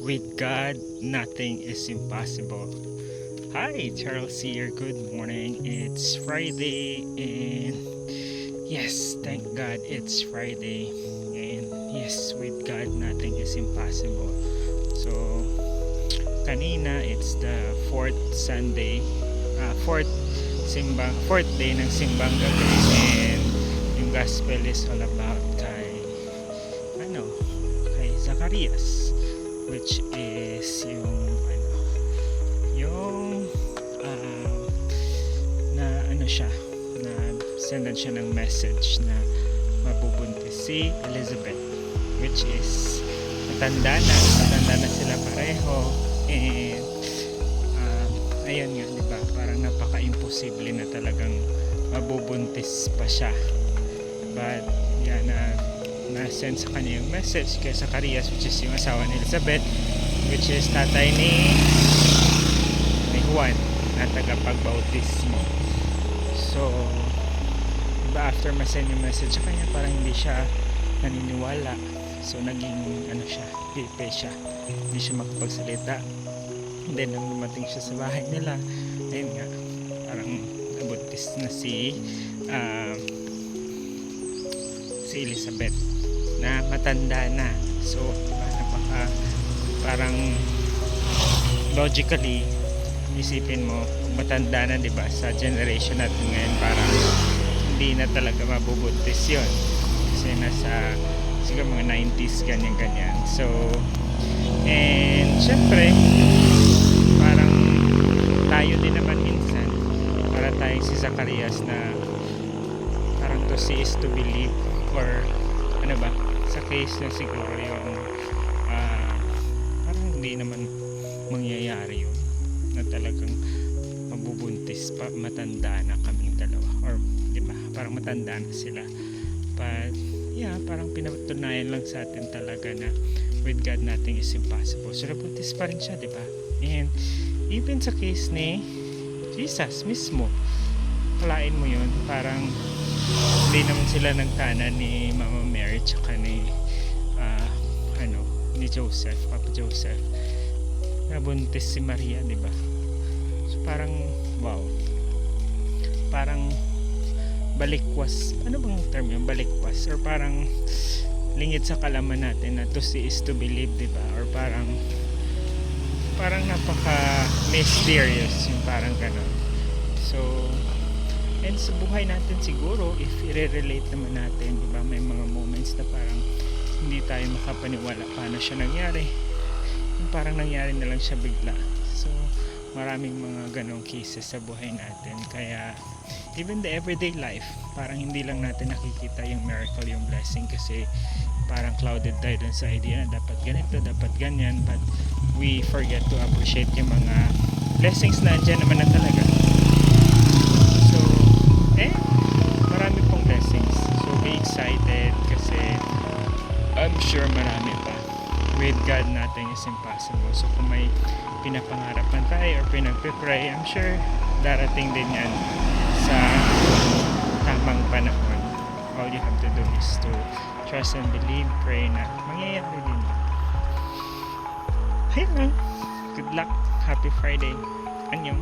With God, nothing is impossible. Hi, Charles here. Good morning. It's Friday, and yes, thank God it's Friday. And yes, with God, nothing is impossible. So, kanina, it's the fourth day ng simbang gabi, and yung gospel is all about kay Zacarias, which is yung na sendan siya ng message na mabubuntis si Elizabeth, which is matanda na sila pareho. And ayun nga, diba, parang napaka-imposible na talagang mabubuntis pa siya, but yan, na-send sa kanya yung message kay Zacarias, which is yung asawa ni Elizabeth, which is tatay ni Juan na tagapagbautismo. So diba, after ma-send yung message sa kanya, parang hindi siya naniniwala. So naging pipe siya, hindi siya makapagsalita. And then nang dumating siya sa bahay nila, ayun nga, parang nabuntis na si Elizabeth na matanda na. So diba, parang logically isipin mo, matanda na, diba, sa generation natin ngayon, parang hindi na talaga mabubuntis yun kasi nasa siguro mga 90s ganyan. So and syempre parang tayo din naman minsan, para tayo si Zacarias na parang to see is to believe, or sa case na siguro yung parang hindi naman mangyayari yun na talagang mabubuntis pa, matanda na kaming dalawa, or diba, parang matanda na sila. But yeah, parang pinatunayan lang sa atin talaga na with God nothing is impossible. So nabuntis pa rin siya, diba? And even sa case ni Jesus mismo, kalain mo yun, parang hindi naman sila nagtana ni Mama Mary tsaka ni Joseph, Papa Joseph. Nabuntis si Maria, diba? So parang wow, parang balikwas, ano bang term yun, balikwas, or parang lingid sa kalaman natin na to see is to believe, diba? Or parang napaka mysterious yung parang gano'n. So and sa buhay natin siguro, if i-relate naman natin, diba, may mga moments na parang hindi tayo makapaniwala paano siya nangyari, yung parang nangyari na lang siya bigla. So maraming mga ganong cases sa buhay natin, kaya even the everyday life, parang hindi lang natin nakikita yung miracle, yung blessing, kasi parang clouded tayo dun sa idea na dapat ganito, dapat ganyan, but we forget to appreciate yung mga blessings na andyan naman na talaga. So marami pong blessings, so be excited kasi I'm sure marami pa. With God nothing is impossible. So kung may pinapangarapan tayo or pinagpipray, I'm sure darating din yan sa tamang panahon. All you have to do is to trust and believe, pray na mangyayari din yan. Ayun lang. Good luck. Happy Friday. Annyeong.